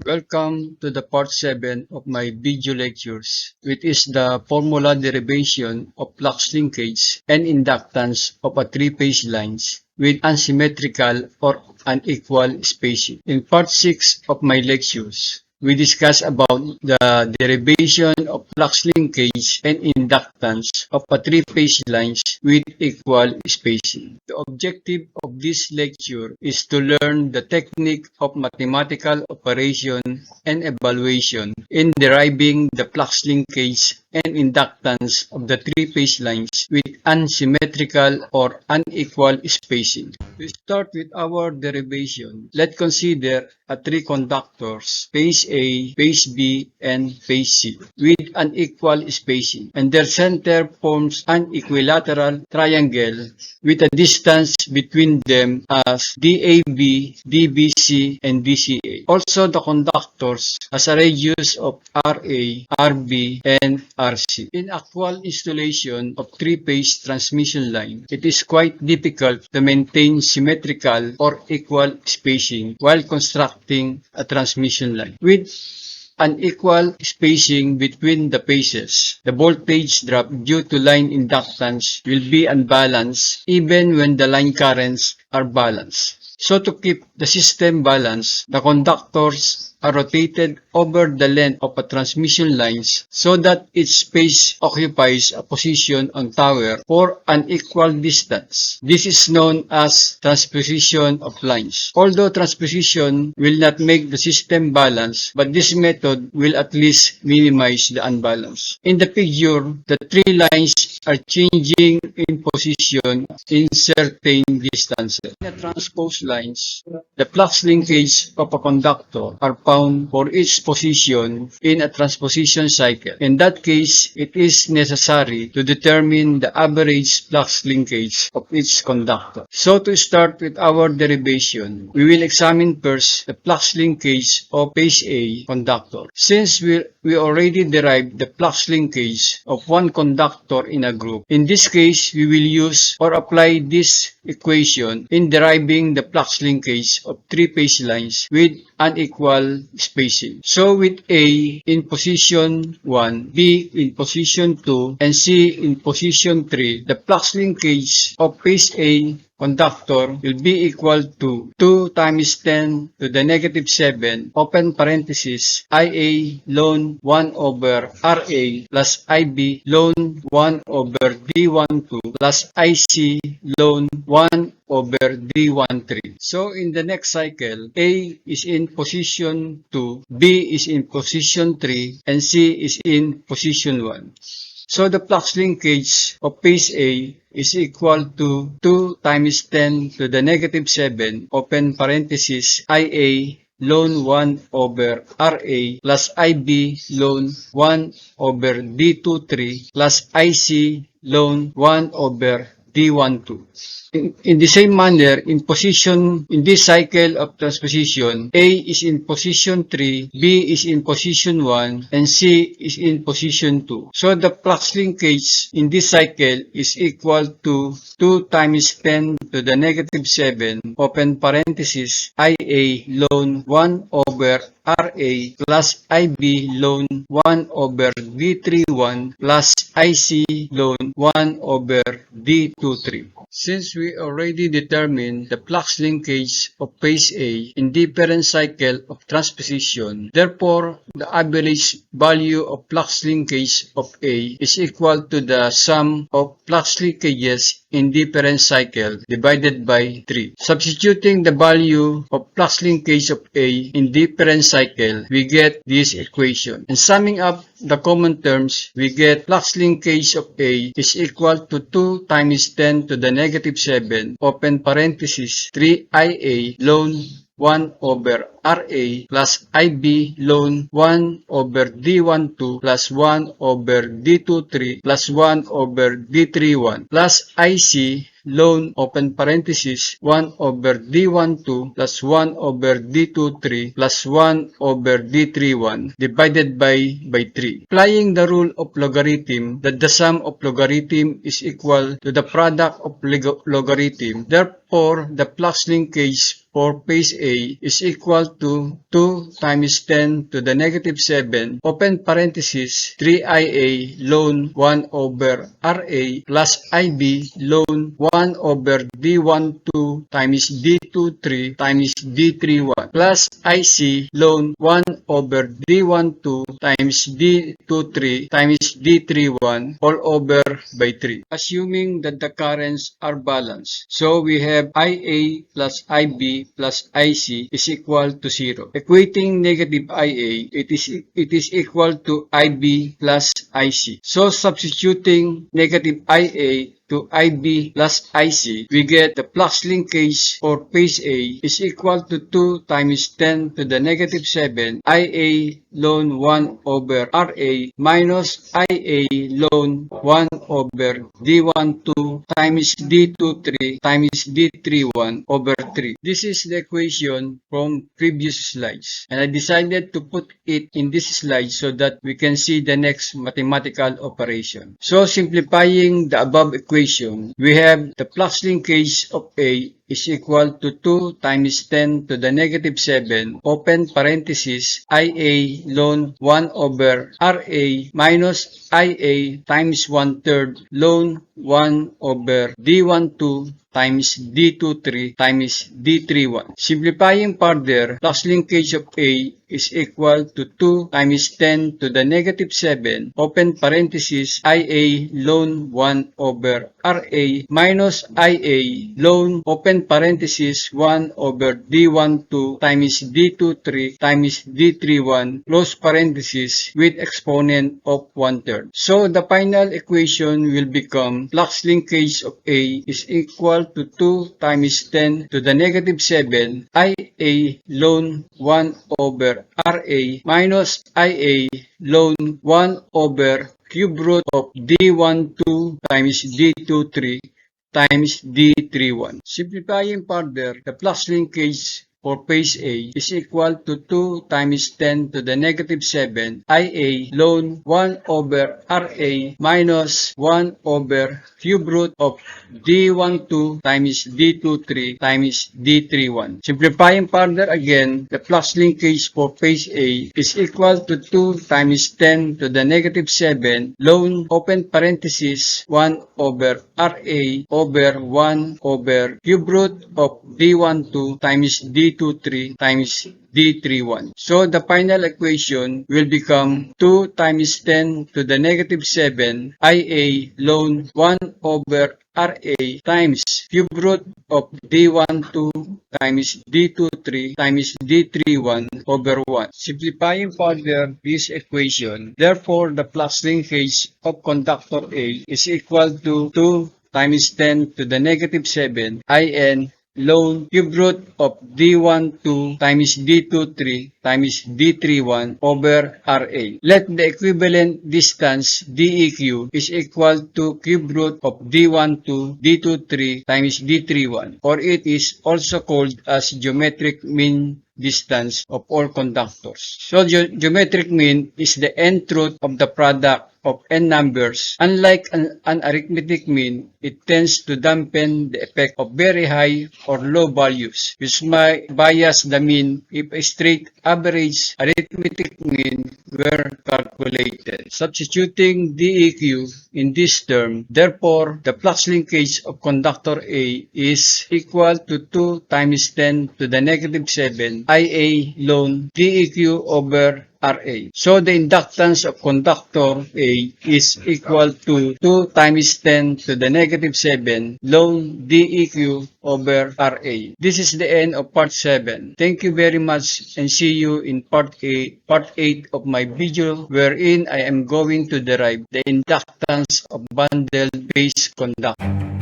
Welcome to the part 7 of my video lectures, which is the formula derivation of flux linkage and inductance of a three-phase lines with unsymmetrical or unequal spacing. In part 6 of my lectures, we discuss about the derivation of flux linkage and inductance of a three-phase lines with equal spacing. The objective of this lecture is to learn the technique of mathematical operation and evaluation in deriving the flux linkage and inductance of the three-phase lines with unsymmetrical or unequal spacing. To start with our derivation, let's consider three conductors, phase A, phase B, and phase C, with unequal spacing, and their center forms an equilateral triangle with a distance between them as DAB, DBC, and DCA. Also, the conductors has a radius of RA, RB, and RC. In actual installation of three-phase transmission line, it is quite difficult to maintain symmetrical or equal spacing while constructing a transmission line. With unequal spacing between the phases, the voltage drop due to line inductance will be unbalanced even when the line currents are balanced. So to keep the system balanced, the conductors are rotated over the length of a transmission lines so that each phase occupies a position on tower for an equal distance. This is known as transposition of lines. Although transposition will not make the system balanced, but this method will at least minimize the unbalance. In the figure, the three lines are changing in position in certain distances. In the transposed lines, the flux linkage of a conductor are found for each position in a transposition cycle. In that case, it is necessary to determine the average flux linkage of each conductor. So to start with our derivation, we will examine first the flux linkage of phase A conductor. Since we already derived the flux linkage of one conductor in a group, in this case, we will use or apply this equation in deriving the flux linkage of three-phase lines with unequal spacing. So with A in position 1, B in position 2, and C in position 3, the flux linkage of phase A conductor will be equal to 2 times 10 to the negative 7, open parenthesis, IA ln 1 over RA plus IB ln 1 over D12 plus IC ln 1 over D13. So in the next cycle, A is in position 2, B is in position 3, and C is in position 1. So the flux linkage of phase A is equal to 2 times 10 to the negative 7, open parenthesis, IA ln 1 over RA plus IB ln 1 over D23 plus IC ln 1 over D12. In the same manner, in this cycle of transposition, A is in position 3, B is in position 1, and C is in position 2. So the flux linkage in this cycle is equal to 2 times 10 to the negative 7, open parenthesis, IA ln 1 over RA plus IB ln 1 over D31 plus IC ln 1 over D23. Since we already determined the flux linkage of phase A in different cycle of transposition, therefore the average value of flux linkage of A is equal to the sum of flux linkages in different cycle divided by 3. Substituting the value of flux linkage of A in different cycle, we get this equation. And summing up the common terms, we get flux linkage of A is equal to 2 times 10 to the negative 7, open parenthesis, 3IA ln 1 over RA plus IB ln 1 over D12 plus 1 over D23 plus 1 over D31 plus IC ln open parenthesis 1 over D12 plus 1 over D23 plus 1 over D31 divided by 3. Applying the rule of logarithm that the sum of logarithm is equal to the product of logarithm, therefore the flux linkage for phase A is equal to 2 times 10 to the negative 7, open parenthesis, 3IA ln 1 over RA plus IB ln 1 over D12 times D23 times D31 plus IC ln 1 over D12 times D23 times D31 all over by 3. Assuming that the currents are balanced. So we have IA plus IB plus IC is equal to 0. Equating negative IA, it is equal to IB plus IC. So substituting negative IA to IB plus IC, we get the flux linkage for phase A is equal to 2 times 10 to the negative 7 IA ln 1 over RA minus IA ln 1 over D12 times D23 times D31 over 3. This is the equation from previous slides, and I decided to put it in this slide so that we can see the next mathematical operation. So simplifying the above equation, we have the flux linkage of A is equal to 2 times 10 to the negative 7, open parenthesis, IA ln 1 over RA minus IA times 1/3 ln 1 over D12 times D23 times D31. Simplifying further, flux linkage of A is equal to 2 times 10 to the negative 7, open parenthesis, IA ln 1 over RA minus IA ln open parenthesis 1 over D12 times D23 times D31 close parenthesis with exponent of 1/3. So the final equation will become flux linkage of A is equal to 2 times 10 to the negative 7 IA ln 1 over RA minus IA ln 1 over cube root of D12 times D23 times D31. Simplifying further, the flux linkage for phase A is equal to 2 times 10 to the negative 7 IA ln 1 over RA minus 1 over cube root of D12 times D23 times D31. Simplifying further again, the flux linkage for phase A is equal to 2 times 10 to the negative 7 ln open parenthesis 1 over RA over 1 over cube root of D12 times D23 times D31. So the final equation will become 2 times 10 to the negative 7 IA ln 1 over RA times cube root of D12 times D23 times D31 over 1. Simplifying further this equation, therefore the flux linkage of conductor A is equal to 2 times 10 to the negative 7 IN ln cube root of D12 times D23 times D31 over RA. Let the equivalent distance DEQ is equal to cube root of D12 D23 times D31, or it is also called as geometric mean distance of all conductors. So geometric mean is the nth root of the product of n numbers. Unlike an arithmetic mean, it tends to dampen the effect of very high or low values, which might bias the mean if a straight average arithmetic mean were calculated. Substituting DEQ in this term, therefore, the flux linkage of conductor A is equal to 2 times 10 to the negative 7 IA ln DEQ over RA. So the inductance of conductor A is equal to 2 times 10 to the negative 7 ln DEQ over RA. This is the end of part 7. Thank you very much and see you in part 8 of my video, wherein I am going to derive the inductance of bundle-based conductor.